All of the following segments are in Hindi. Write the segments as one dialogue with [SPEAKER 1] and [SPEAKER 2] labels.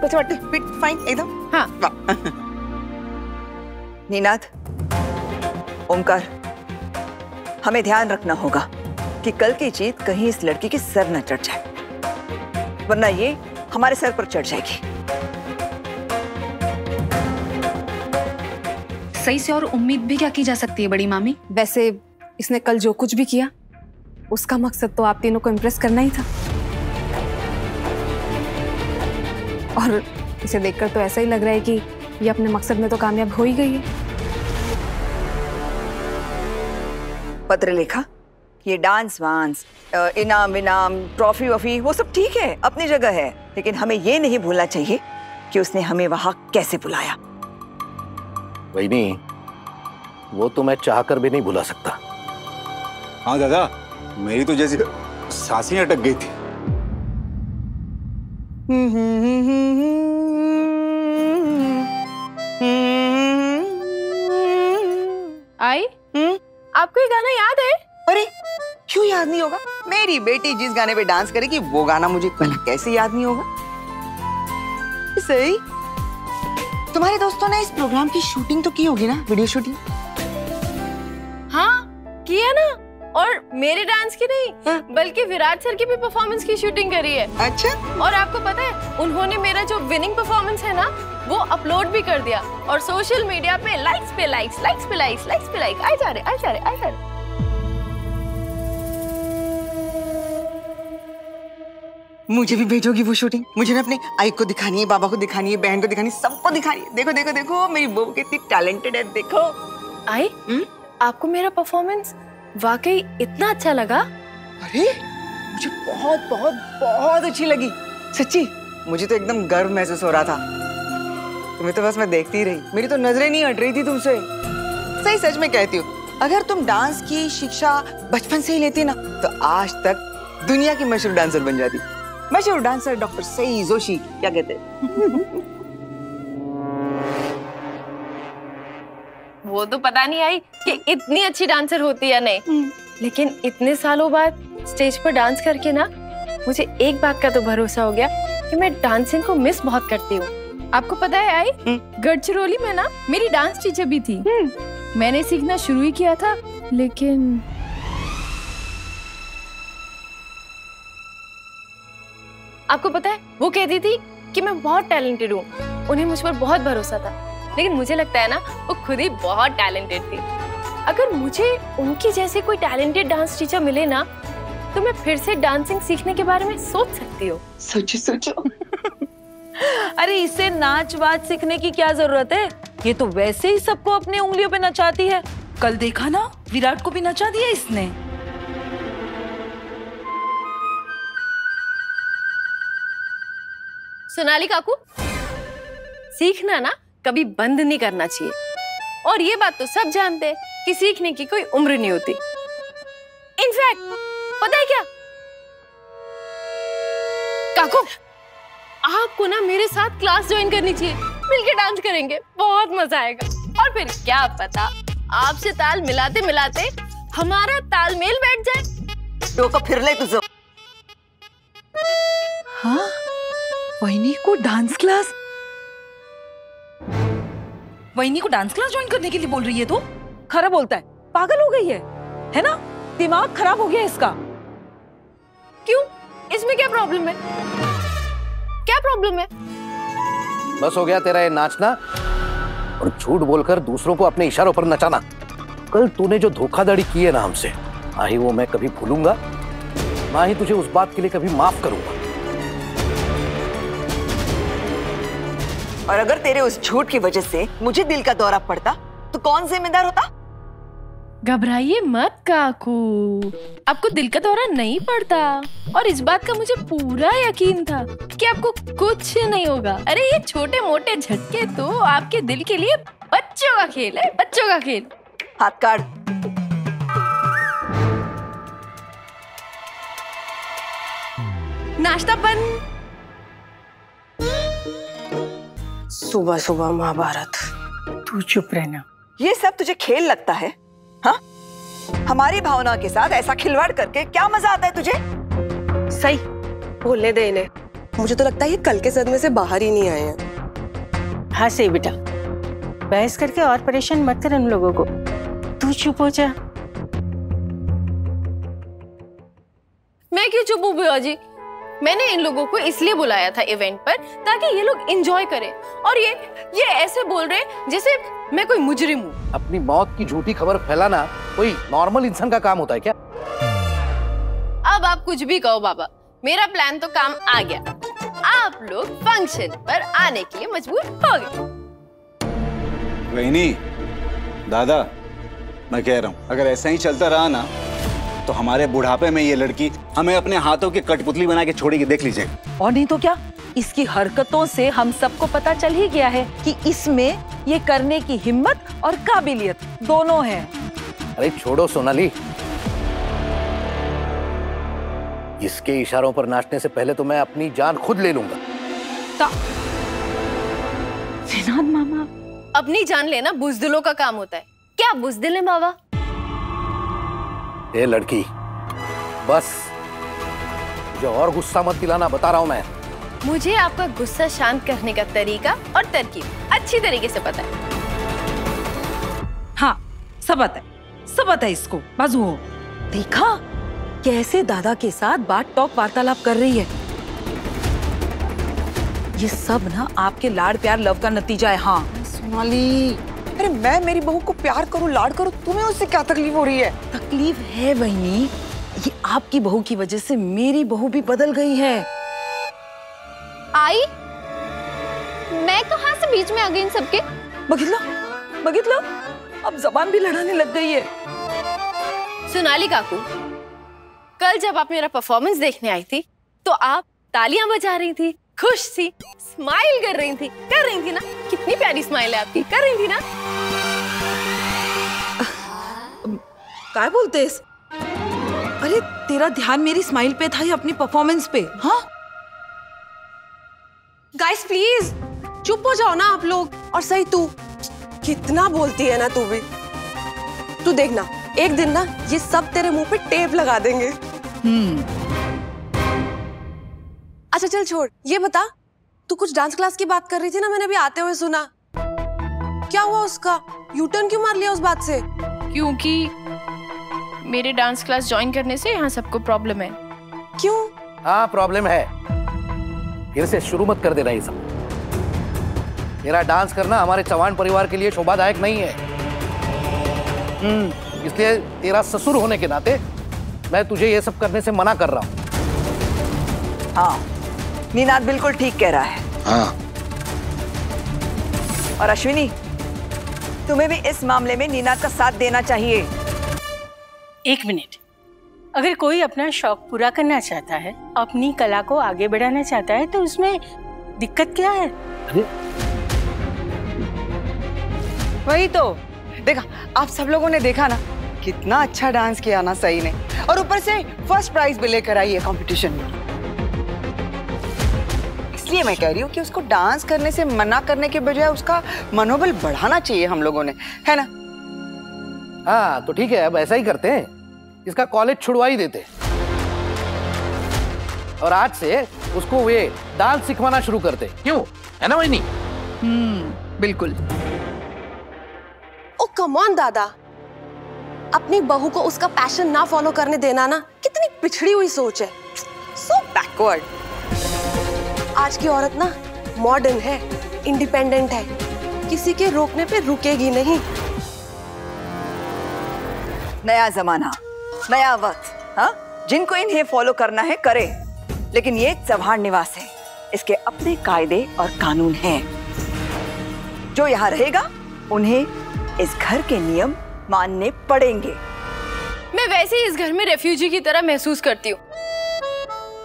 [SPEAKER 1] फिट फाइन एकदम।
[SPEAKER 2] हाँ।
[SPEAKER 1] नीनाद, ओमकार, हमें ध्यान रखना होगा कि कल की जीत कहीं इस लड़की के सर न चढ़ जाए, वरना ये हमारे सर पर चढ़ जाएगी।
[SPEAKER 2] सही से और उम्मीद भी क्या की जा सकती है बड़ी मामी?
[SPEAKER 3] वैसे इसने कल जो कुछ भी किया उसका मकसद तो आप तीनों को इम्प्रेस करना ही था, और इसे देखकर तो ऐसा ही लग रहा है कि ये अपने मकसद में तो कामयाब हो ही गई है।
[SPEAKER 1] पत्र लिखा, ये डांस वांस, इनाम विनाम, ट्रॉफी वॉफी वो सब ठीक है, अपनी जगह है, लेकिन हमें ये नहीं भूलना चाहिए कि उसने हमें वहां कैसे बुलाया।
[SPEAKER 4] वही वो तो मैं चाहकर भी नहीं भुला सकता।
[SPEAKER 5] हाँ दादा, मेरी तो जैसे सांसें अटक गई थी।
[SPEAKER 3] आई, आपको ये गाना याद है?
[SPEAKER 1] अरे क्यों याद नहीं होगा? मेरी बेटी जिस गाने पे डांस करेगी वो गाना मुझे कैसे याद नहीं होगा? सही, तुम्हारे दोस्तों ने इस प्रोग्राम की शूटिंग तो की होगी ना, वीडियो शूटिंग?
[SPEAKER 6] हाँ किया ना, और मेरे डांस की नहीं बल्कि विराट सर की भी परफॉर्मेंस की शूटिंग करी है।
[SPEAKER 1] अच्छा,
[SPEAKER 6] और आपको पता है उन्होंने मेरा जो विनिंग परफॉर्मेंस है ना वो अपलोड भी कर दिया, और सोशल मीडिया पे लाइक्स पे लाइक्स, लाइक्स पे लाइक्स, लाइक्स पे लाइक आए जा रहे, आए जा रहे, आए जा रहे।
[SPEAKER 1] मुझे भी भेजोगी वो शूटिंग? मुझे ना अपने आई को दिखानी है, बाबा को दिखानी है, बहन को दिखानी है, सबको दिखानी है। देखो देखो देखो मेरी बहू कितनी टैलेंटेड है, देखो।
[SPEAKER 6] आई, आपको मेरा परफॉर्मेंस वाकई इतना अच्छा लगा?
[SPEAKER 1] अरे मुझे बहुत बहुत बहुत अच्छी लगी, सच्ची। मुझे तो एकदम गर्व महसूस हो रहा था। तुम्हें तो बस मैं देखती ही रही, मेरी तो नजरें नहीं हट रही थी तुमसे। सही, सच में कहती हूँ, अगर तुम डांस की शिक्षा बचपन से ही लेती ना तो आज तक दुनिया की मशहूर डांसर बन जाती। मशहूर डांसर डॉक्टर सई जोशी, क्या कहते हैं?
[SPEAKER 6] वो तो पता नहीं आई कि इतनी अच्छी डांसर होती है नहीं, लेकिन इतने सालों बाद स्टेज पर डांस करके ना मुझे एक बात का तो भरोसा हो गया कि मैं डांसिंग को मिस बहुत करती हूँ। आपको पता है आई, गढ़चिरौली में ना मेरी डांस टीचर भी थी। मैंने सीखना शुरू ही किया था, लेकिन आपको पता है वो कहती थी कि मैं बहुत टैलेंटेड हूँ, उन्हें मुझ पर बहुत भरोसा था, लेकिन मुझे लगता है ना वो खुद ही बहुत टैलेंटेड थी। अगर मुझे उनकी जैसे कोई टैलेंटेड डांस टीचर मिले ना तो मैं फिर से डांसिंग सीखने के बारे में सोच सकती हूँ।
[SPEAKER 1] सोचो सोचो।
[SPEAKER 7] अरे इससे नाच वाच सीखने की क्या जरूरत है, ये तो वैसे ही सबको अपनी उंगलियों पे नचाती है। कल देखा ना, विराट को भी नचा दिया इसने।
[SPEAKER 6] सोनाली काकू, सीखना ना कभी बंद नहीं करना चाहिए, और ये बात तो सब जानते हैं कि सीखने की कोई उम्र नहीं होती। इनफैक्ट पता है क्या काकू, आपको ना मेरे साथ क्लास ज्वाइन करनी चाहिए, मिलके डांस करेंगे, बहुत मजा आएगा। और फिर क्या पता आपसे ताल मिलाते मिलाते हमारा तालमेल बैठ जाए।
[SPEAKER 1] तो फिर ले तुझे।
[SPEAKER 7] हाँ, वहीनी को डांस क्लास, वहीनी को डांस क्लास ज्वाइन करने के लिए बोल रही है? तो खरा बोलता है, पागल हो गई है ना? दिमाग खराब हो गया इसका।
[SPEAKER 6] क्यों, इसमें क्या प्रॉब्लम है? क्या प्रॉब्लम है?
[SPEAKER 4] बस हो गया तेरा ये नाचना और झूठ बोलकर दूसरों को अपने इशारों पर नचाना। कल तूने जो धोखाधड़ी की है ना हमसे, ना ही वो मैं कभी भूलूंगा, ना ही तुझे उस बात के लिए कभी माफ करूंगा।
[SPEAKER 1] और अगर तेरे उस झूठ की वजह से मुझे दिल का दौरा पड़ता तो कौन जिम्मेदार होता?
[SPEAKER 6] घबराइए मत काकू, आपको दिल का दौरा नहीं पड़ता, और इस बात का मुझे पूरा यकीन था कि आपको कुछ नहीं होगा। अरे ये छोटे मोटे झटके तो आपके दिल के लिए बच्चों का खेल है, बच्चों का खेल।
[SPEAKER 1] हाथ काट।
[SPEAKER 6] नाश्ता बंद।
[SPEAKER 8] सुबह सुबह महाभारत।
[SPEAKER 7] तू चुप रहना।
[SPEAKER 1] ये सब तुझे खेल लगता है? हाँ, हमारी भावना के साथ ऐसा खिलवाड़ करके क्या मजा आता है तुझे?
[SPEAKER 8] सही बोलने दे इन्हें, मुझे तो लगता है ये कल के सदमे से बाहर ही नहीं आए हैं।
[SPEAKER 9] हाँ सही बेटा, बहस करके और परेशान मत कर उन लोगों को, तू चुप हो जा।
[SPEAKER 6] मैं क्यों चुप हूँ बुआ जी? मैंने इन लोगों को इसलिए बुलाया था इवेंट पर ताकि ये लोग एंजॉय करें, और ये ऐसे बोल रहे हैं जैसे मैं कोई मुजरिम हूँ।
[SPEAKER 4] अपनी मौत की झूठी खबर फैलाना कोई नॉर्मल इंसान का काम होता है क्या?
[SPEAKER 6] अब आप कुछ भी कहो बाबा, मेरा प्लान तो काम आ गया। आप लोग फंक्शन पर आने के लिए मजबूर हो गए।
[SPEAKER 5] वहीनी, दादा, मैं कह रहा हूँ अगर ऐसा ही चलता रहा ना तो हमारे बुढ़ापे में ये लड़की हमें अपने हाथों की कठपुतली बना के छोड़ेगी, देख लीजिए।
[SPEAKER 7] और नहीं तो क्या, इसकी हरकतों से हम सबको पता चल ही गया है कि इसमें ये करने की हिम्मत और काबिलियत दोनों है।
[SPEAKER 4] अरे छोड़ो सोनाली, इसके इशारों पर नाचने से पहले तो मैं अपनी जान खुद ले लूंगा।
[SPEAKER 7] विनोद मामा,
[SPEAKER 6] अपनी जान लेना बुजदिलों का काम होता है। क्या बुजदिल है बाबा?
[SPEAKER 4] ये लड़की, बस मुझे और गुस्सा मत दिलाना, बता रहा हूं मैं।
[SPEAKER 6] मुझे आपका गुस्सा शांत करने का तरीका और तरकीब अच्छी तरीके से पता है।
[SPEAKER 7] हाँ सब आता है इसको। बाजू हो, देखा कैसे दादा के साथ बात टॉक वार्तालाप कर रही है। ये सब ना आपके लाड़ प्यार लव का नतीजा है। हाँ
[SPEAKER 1] सोनाली, अरे मैं मेरी बहू को प्यार करूं, लाड़ करूं, तुम्हें उससे क्या तकलीफ हो रही है?
[SPEAKER 7] तकलीफ है वही, ये आपकी बहू की वजह से मेरी बहू भी बदल गई है।
[SPEAKER 3] आई, मैं कहाँ से बीच में आ गई इन सबके?
[SPEAKER 7] बगितला, अब जबान भी लड़ाने लग गई है।
[SPEAKER 6] सोनाली काकू, कल जब आप मेरा परफॉर्मेंस देखने आई थी तो आप तालियां बजा रही थी, खुश थी, स्माइल कर रही थी ना? कितनी प्यारी स्माइल है आपकी, कर रही थी ना?
[SPEAKER 7] क्या बोलते हैं? अरे तेरा ध्यान मेरी स्माइल पे था या अपनी परफॉर्मेंस पे? हाँ
[SPEAKER 8] गाइस प्लीज चुप हो जाओ ना आप लोग। और सही तू कितना बोलती है ना तू भी। तू देखना एक दिन ना ये सब तेरे मुंह पे टेप लगा देंगे। अच्छा चल छोड़, ये बता तू कुछ डांस क्लास की बात कर रही थी ना, मैंने अभी आते हुए सुना। क्या हुआ उसका? यू टर्न क्यों मार लिया उस बात से?
[SPEAKER 6] क्योंकि मेरे डांस क्लास ज्वाइन करने से यहाँ सबको प्रॉब्लम है।
[SPEAKER 8] क्यों?
[SPEAKER 4] हाँ प्रॉब्लम है, फिर से शुरू मत कर देना ये सब। मेरा डांस करना हमारे चौहान परिवार के लिए शोभादायक नहीं है। इसलिए तेरा ससुर होने के नाते मैं तुझे ये सब करने से मना कर रहा हूँ।
[SPEAKER 10] हाँ, नीनाद बिल्कुल ठीक कह रहा है।
[SPEAKER 4] हाँ।
[SPEAKER 10] और अश्विनी, तुम्हें भी इस मामले में नीनाद का साथ देना चाहिए।
[SPEAKER 9] एक मिनट, अगर कोई अपना शौक पूरा करना चाहता है, अपनी कला को आगे बढ़ाना चाहता है, तो उसमें दिक्कत क्या है?
[SPEAKER 1] वही तो देखा, आप सब लोगों ने देखा ना कितना अच्छा डांस किया ना सही ने, और ऊपर से फर्स्ट प्राइज भी लेकर आई है कंपटीशन में। इसलिए मैं कह रही हूँ कि उसको डांस करने से मना करने के बजाय उसका मनोबल बढ़ाना चाहिए हम लोगों ने, है ना?
[SPEAKER 4] हाँ तो ठीक है, अब ऐसा ही करते हैं, इसका कॉलेज छुड़वा ही देते और आज से उसको ये डांस सिखवाना शुरू करते। क्यों, है ना वही?
[SPEAKER 7] बिल्कुल।
[SPEAKER 8] ओ कम ऑन दादा, अपनी बहू को उसका पैशन ना फॉलो करने देना ना कितनी पिछड़ी हुई सोच है। सो बैकवर्ड। आज की औरत ना मॉडर्न है, इंडिपेंडेंट है, किसी के रोकने पे रुकेगी नहीं।
[SPEAKER 10] नया जमाना, नया वक्त। हाँ, जिनको इन्हें फॉलो करना है करे, लेकिन ये चव्हाण निवास है, इसके अपने कायदे और कानून हैं। जो यहाँ रहेगा उन्हें इस घर के नियम मानने पड़ेंगे।
[SPEAKER 6] मैं वैसे ही इस घर में रेफ्यूजी की तरह महसूस करती हूँ।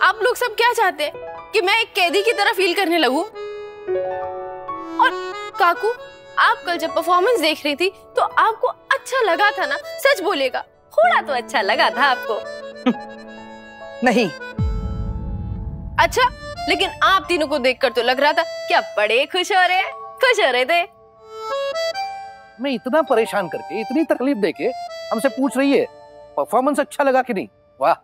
[SPEAKER 6] आप लोग सब क्या चाहते हैं कि मैं एक कैदी की तरह फील करने लगूं? और काकू, आप कल जब परफॉर्मेंस देख रही थी तो आपको अच्छा लगा था ना? सच बोलेगा, थोड़ा तो अच्छा लगा था आपको?
[SPEAKER 10] नहीं।
[SPEAKER 6] अच्छा, लेकिन आप तीनों को देखकर तो लग रहा था क्या बड़े खुश हो रहे हैं, खुश हो रहे थे।
[SPEAKER 4] मैं इतना परेशान करके, इतनी तकलीफ देके हमसे पूछ रही है परफॉर्मेंस अच्छा लगा कि नहीं? वाह।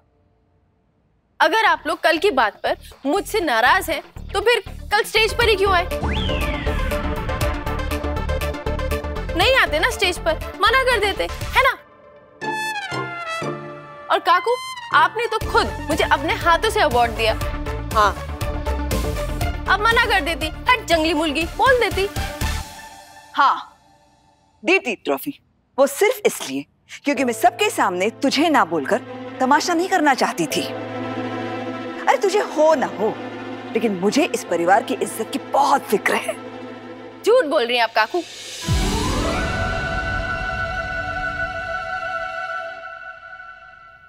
[SPEAKER 6] अगर आप लोग कल की बात पर मुझसे नाराज हैं, तो फिर कल स्टेज पर ही क्यों आए? नहीं आते ना स्टेज पर, मना कर देते, है ना? और काकू, आपने तो खुद मुझे अपने हाथों से अवार्ड दिया। हाँ, अब मना कर देती, हट जंगली मुर्गी बोल देती।
[SPEAKER 10] हाँ, दी थी ट्रॉफी, वो सिर्फ इसलिए क्योंकि मैं सबके सामने तुझे ना बोलकर तमाशा नहीं करना चाहती थी। अरे तुझे हो ना हो, लेकिन मुझे इस परिवार की इज्जत की बहुत फिक्र है।
[SPEAKER 6] झूठ बोल रही हैं आप काकू।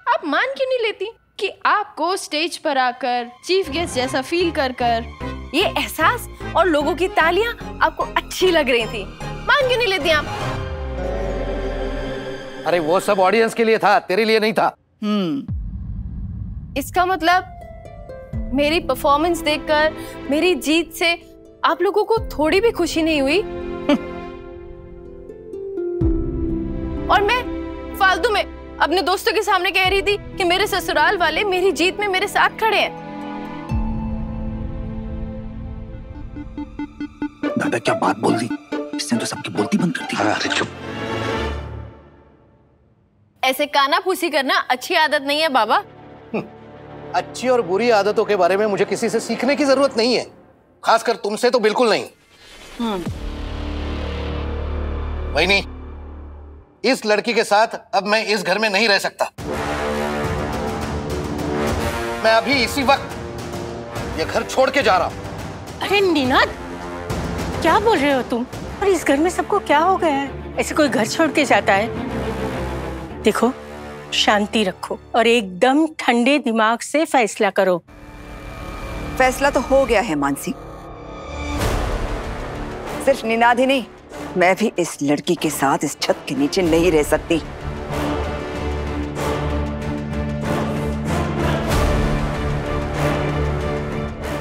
[SPEAKER 6] आप मान क्यों नहीं लेती कि आपको स्टेज पर आकर चीफ गेस्ट जैसा फील कर ये एहसास और लोगों की तालियां आपको अच्छी लग रही थी? मान क्यों नहीं लेती आप?
[SPEAKER 4] अरे वो सब ऑडियंस के लिए था, तेरे लिए नहीं था।
[SPEAKER 6] इसका मतलब मेरी परफॉर्मेंस देखकर, मेरी जीत से आप लोगों को थोड़ी भी खुशी नहीं हुई? और मैं फालतू में अपने दोस्तों के सामने कह रही थी कि मेरे ससुराल वाले मेरी जीत में मेरे साथ खड़े हैं।
[SPEAKER 5] दादा क्या बात बोल दी, इसने तो सबकी बोलती बंद कर दी। अरे चुप।
[SPEAKER 6] ऐसे काना फूसी करना अच्छी आदत नहीं है बाबा।
[SPEAKER 4] अच्छी और बुरी आदतों के बारे में मुझे किसी से सीखने की जरूरत नहीं है, खासकर तुमसे तो बिल्कुल नहीं। वही, इस लड़की के साथ अब मैं इस घर में नहीं रह सकता। मैं अभी इसी वक्त ये घर छोड़ के जा रहा हूं।
[SPEAKER 9] अरे निनाद, क्या बोल रहे हो तुम? और इस घर में सबको क्या हो गया है? ऐसे कोई घर छोड़ के जाता है? देखो, शांति रखो और एकदम ठंडे दिमाग से फैसला करो।
[SPEAKER 10] फैसला तो हो गया है मानसी। सिर्फ निनाद ही नहीं, मैं भी इस लड़की के साथ इस छत के नीचे नहीं रह सकती।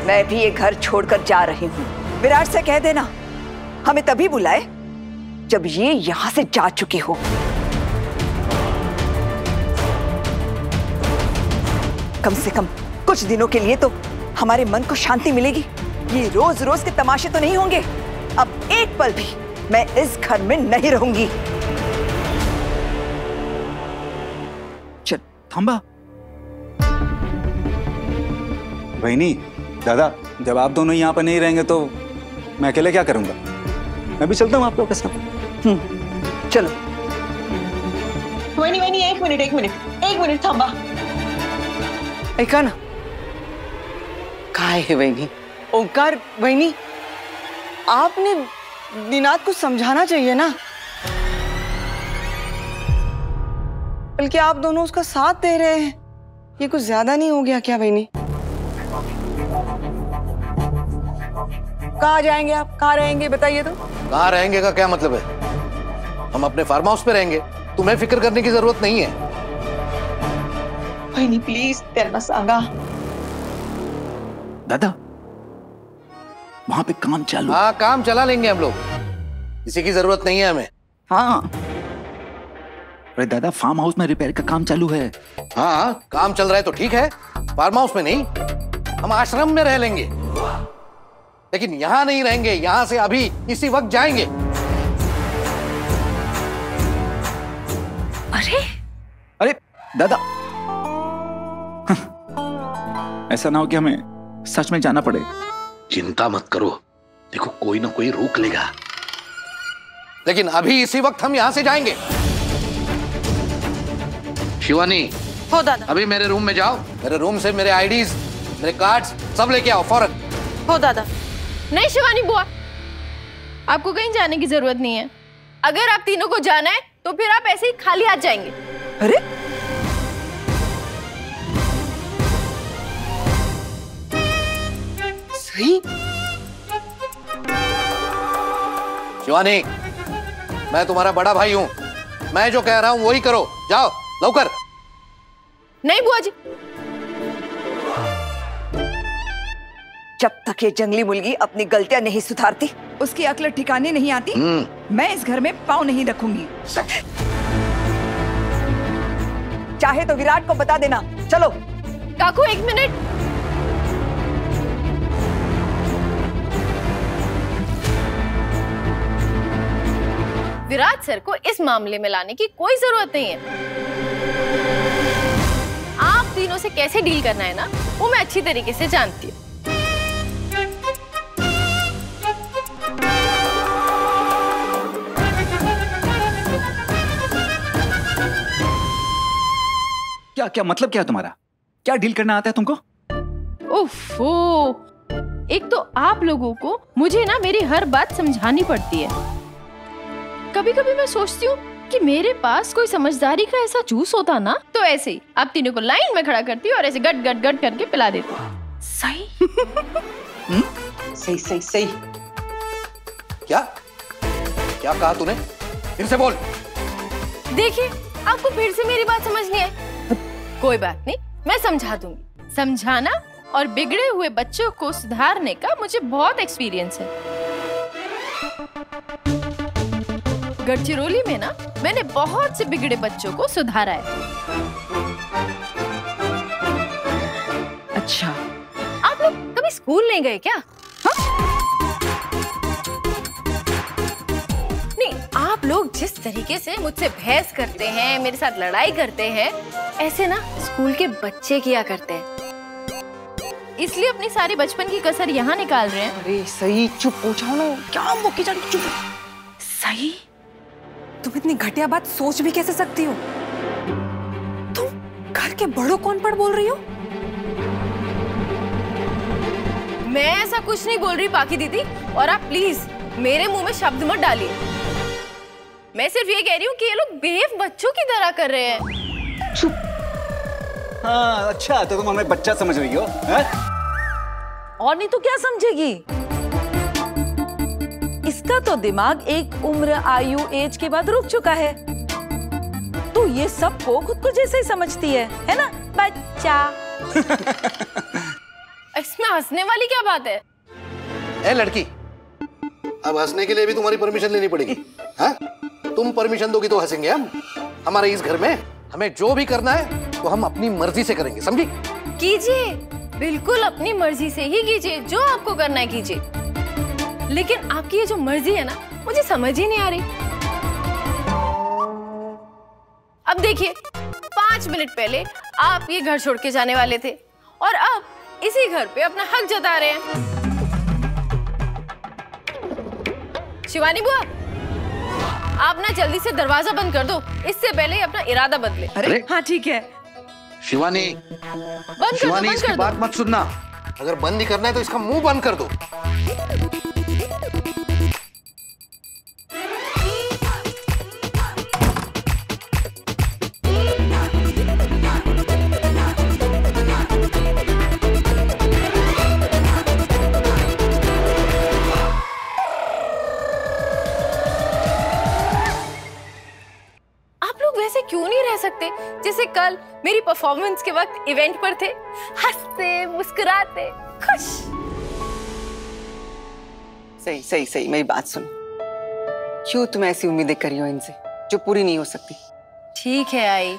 [SPEAKER 10] मैं भी ये घर छोड़कर जा रही हूँ। विराट से कह देना हमें तभी बुलाए जब ये यहां से जा चुकी हो। कम से कम कुछ दिनों के लिए तो हमारे मन को शांति मिलेगी। ये रोज रोज के तमाशे तो नहीं होंगे। अब एक पल भी मैं इस घर में नहीं रहूंगी।
[SPEAKER 5] चल थांबा। बहनी, दादा, जब आप दोनों यहाँ पर नहीं रहेंगे तो मैं अकेले क्या करूंगा? मैं भी चलता हूँ आप लोगों के साथ।
[SPEAKER 10] चलो।
[SPEAKER 8] वही एक मिनट थांबा।
[SPEAKER 1] ऐका ना, काय है वहीनी? ओंकार वहीनी, आपने निनाद को समझाना चाहिए ना। बल्कि आप दोनों उसका साथ दे रहे हैं, ये कुछ ज्यादा नहीं हो गया क्या वहीनी? कहाँ जाएंगे आप? कहाँ रहेंगे बताइए तो।
[SPEAKER 4] कहाँ रहेंगे का क्या मतलब है? हम अपने फार्म हाउस पे रहेंगे, तुम्हें फिक्र करने की जरूरत नहीं है।
[SPEAKER 8] वहीनी प्लीज त्यांना सांगा।
[SPEAKER 5] दादा, वहां पे काम चालू।
[SPEAKER 4] हाँ, काम चला लेंगे हम लोग, किसी की जरूरत नहीं है हमें।
[SPEAKER 5] हाँ, अरे दादा, फार्म हाउस में रिपेयर का काम चालू है।
[SPEAKER 4] हाँ, काम चल रहा है तो ठीक है, फार्म हाउस में नहीं, हम आश्रम में रह लेंगे, लेकिन यहां नहीं रहेंगे। यहां से अभी इसी वक्त जाएंगे।
[SPEAKER 5] अरे दादा, ऐसा ना हो कि हमें सच में जाना पड़े।
[SPEAKER 4] चिंता मत करो, देखो कोई ना कोई रोक लेगा, लेकिन अभी इसी वक्त हम यहां से जाएंगे। शिवानी,
[SPEAKER 6] हो दादा।
[SPEAKER 4] अभी मेरे रूम में जाओ, मेरे रूम से मेरे आईडीज, मेरे कार्ड्स सब लेके आओ फौरन।
[SPEAKER 6] हो दादा। नहीं शिवानी बुआ, आपको कहीं जाने की जरूरत नहीं है। अगर आप तीनों को जाना है तो फिर आप ऐसे ही खाली हाथ जाएंगे।
[SPEAKER 10] अरे
[SPEAKER 1] सही।
[SPEAKER 4] शिवानी, मैं तुम्हारा बड़ा भाई हूं, मैं जो कह रहा हूं वही करो। जाओ लौकर।
[SPEAKER 6] नहीं बुआ जी,
[SPEAKER 10] जब तक ये जंगली मुर्गी अपनी गलतियां नहीं सुधारती, उसकी अक्ल ठिकाने नहीं आती, मैं इस घर में पाँव नहीं रखूंगी। चाहे तो विराट को बता देना। चलो
[SPEAKER 6] काकू एक मिनट। विराट सर को इस मामले में लाने की कोई जरूरत नहीं है। आप तीनों से कैसे डील करना है ना, वो मैं अच्छी तरीके से जानती हूँ।
[SPEAKER 5] क्या क्या मतलब क्या है तुम्हारा? क्या डील करना आता है तुमको?
[SPEAKER 6] ओफो, एक तो आप लोगों को मुझे ना मेरी हर बात समझानी पड़ती है। कभी कभी मैं सोचती हूँ कि मेरे पास कोई समझदारी का ऐसा जूस होता ना, तो ऐसे ही आप तीनों को लाइन में खड़ा करती और ऐसे गट गट गट करके पिला देती।
[SPEAKER 7] सही
[SPEAKER 1] सही सही सही।
[SPEAKER 4] क्या क्या कहा तूने? फिर से बोल।
[SPEAKER 6] देखिए, आपको फिर से मेरी बात समझ नहीं आई। कोई बात नहीं, मैं समझा दूंगी। समझाना और बिगड़े हुए बच्चों को सुधारने का मुझे बहुत एक्सपीरियंस है। गढ़चिरौली में ना मैंने बहुत से बिगड़े बच्चों को सुधारा है।
[SPEAKER 7] अच्छा,
[SPEAKER 6] आप लोग कभी स्कूल नहीं गए क्या? नहीं, आप लोग जिस तरीके से मुझसे बहस करते हैं, मेरे साथ लड़ाई करते हैं, ऐसे ना स्कूल के बच्चे किया करते हैं। इसलिए अपनी सारी बचपन की कसर यहाँ निकाल रहे हैं।
[SPEAKER 1] अरे सही, चुप हो जाओ ना, क्या मुक्की जा रही? चुप।
[SPEAKER 3] सही, तुम इतनी घटिया बात सोच भी कैसे सकती हो? तुम घर के बड़ों को अनपढ़ बोल रही हो?
[SPEAKER 6] मैं ऐसा कुछ नहीं बोल रही पाकी दीदी, और आप प्लीज मेरे मुंह में शब्द मत डालिए। मैं सिर्फ ये कह रही हूँ कि ये लोग बेवकूफ बच्चों की तरह कर रहे हैं।
[SPEAKER 5] चुप। हाँ अच्छा, तो तुम हमें बच्चा समझ रही हो?
[SPEAKER 7] और नहीं तो क्या समझेगी? इसका तो दिमाग एक उम्र, आयु, एज के बाद रुक चुका है, तो ये सबको खुद को जैसे ही समझती है ना? बच्चा।
[SPEAKER 6] इसमें हंसने वाली क्या बात है?
[SPEAKER 4] ए लड़की, अब हंसने के लिए भी तुम्हारी परमिशन लेनी पड़ेगी। हाँ? तुम परमिशन दोगी तो हंसेंगे हम। हमारे इस घर में हमें जो भी करना है वो हम अपनी मर्जी से करेंगे, समझी?
[SPEAKER 6] कीजिए, बिल्कुल अपनी मर्जी से ही कीजिए, जो आपको करना है कीजिए। लेकिन आपकी ये जो मर्जी है ना, मुझे समझ ही नहीं आ रही। अब देखिए, 5 मिनट पहले आप ये घर छोड़ के जाने वाले थे, और अब इसी घर पे अपना हक जता रहे हैं। शिवानी बुआ, आप ना जल्दी से दरवाजा बंद कर दो, इससे पहले अपना इरादा बदले।
[SPEAKER 7] अरे हाँ ठीक है।
[SPEAKER 4] शिवानी, शिवानी इसकी बात मत सुनना। अगर बंद नहीं करना है तो इसका मुंह बंद कर दो।
[SPEAKER 6] क्यों नहीं रह सकते जैसे कल मेरी परफॉर्मेंस के वक्त इवेंट पर थे, हंसते मुस्कुराते खुश।
[SPEAKER 1] सही सही सही, मेरी बात सुनो। क्यों तुम ऐसी उम्मीदें करी हो इनसे जो पूरी नहीं हो सकती?
[SPEAKER 6] ठीक है आई,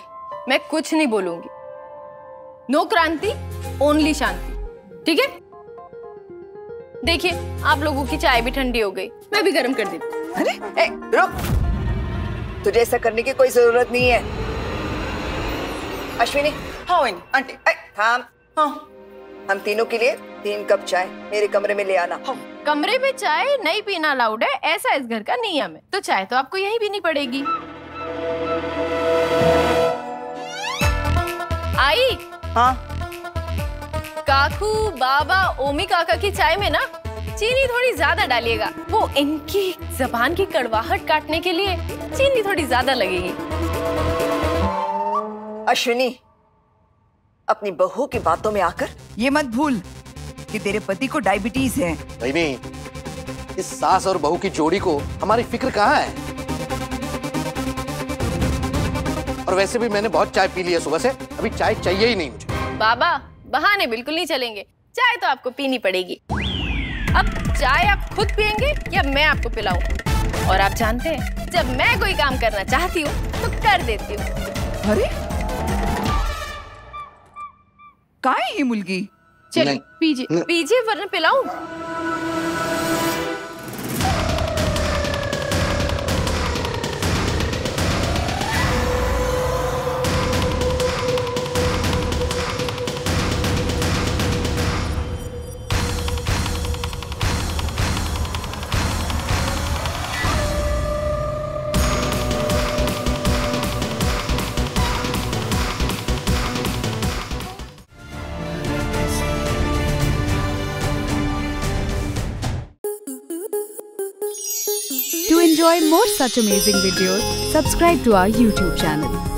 [SPEAKER 6] मैं कुछ नहीं बोलूंगी। नो क्रांति, ओनली शांति, ठीक है? देखिए, आप लोगों की चाय भी ठंडी हो गई, मैं भी गर्म कर देती हूँ।
[SPEAKER 10] अरे रुक, तुझे ऐसा करने की कोई जरूरत नहीं है। अश्विनी।
[SPEAKER 1] हाँ आंटी,
[SPEAKER 10] थाम।
[SPEAKER 1] हाँ,
[SPEAKER 10] हम तीनों के लिए 3 कप चाय मेरे कमरे में ले आना।
[SPEAKER 1] हाँ।
[SPEAKER 6] कमरे में चाय नहीं पीना अलाउड है, ऐसा इस घर का नियम है, तो चाय तो आपको यहीं पीनी पड़ेगी। आई।
[SPEAKER 10] हाँ।
[SPEAKER 6] काकू, बाबा, ओमी काका की चाय में ना चीनी थोड़ी ज्यादा डालिएगा, वो इनकी जबान की कड़वाहट काटने के लिए चीनी थोड़ी ज्यादा लगेगी।
[SPEAKER 10] अश्विनी, अपनी बहू की बातों में आकर ये मत भूल कि तेरे पति को डायबिटीज है।
[SPEAKER 4] नहीं, इस सास और बहू की जोड़ी को हमारी फिक्र कहाँ है? और वैसे भी मैंने बहुत चाय पी ली है सुबह से, अभी चाय चाहिए ही नहीं मुझे।
[SPEAKER 6] बाबा, बहाने बिल्कुल नहीं चलेंगे, चाय तो आपको पीनी पड़ेगी। अब चाय आप खुद पियेंगे या मैं आपको पिलाऊं? और आप जानते हैं, जब मैं कोई काम करना चाहती हूँ तो कर देती हूँ।
[SPEAKER 10] अरे
[SPEAKER 11] काय ही मुलगी?
[SPEAKER 6] चल पीजिए पीजिए वरना पिलाऊं।
[SPEAKER 12] To enjoy more such amazing videos, subscribe to our YouTube channel.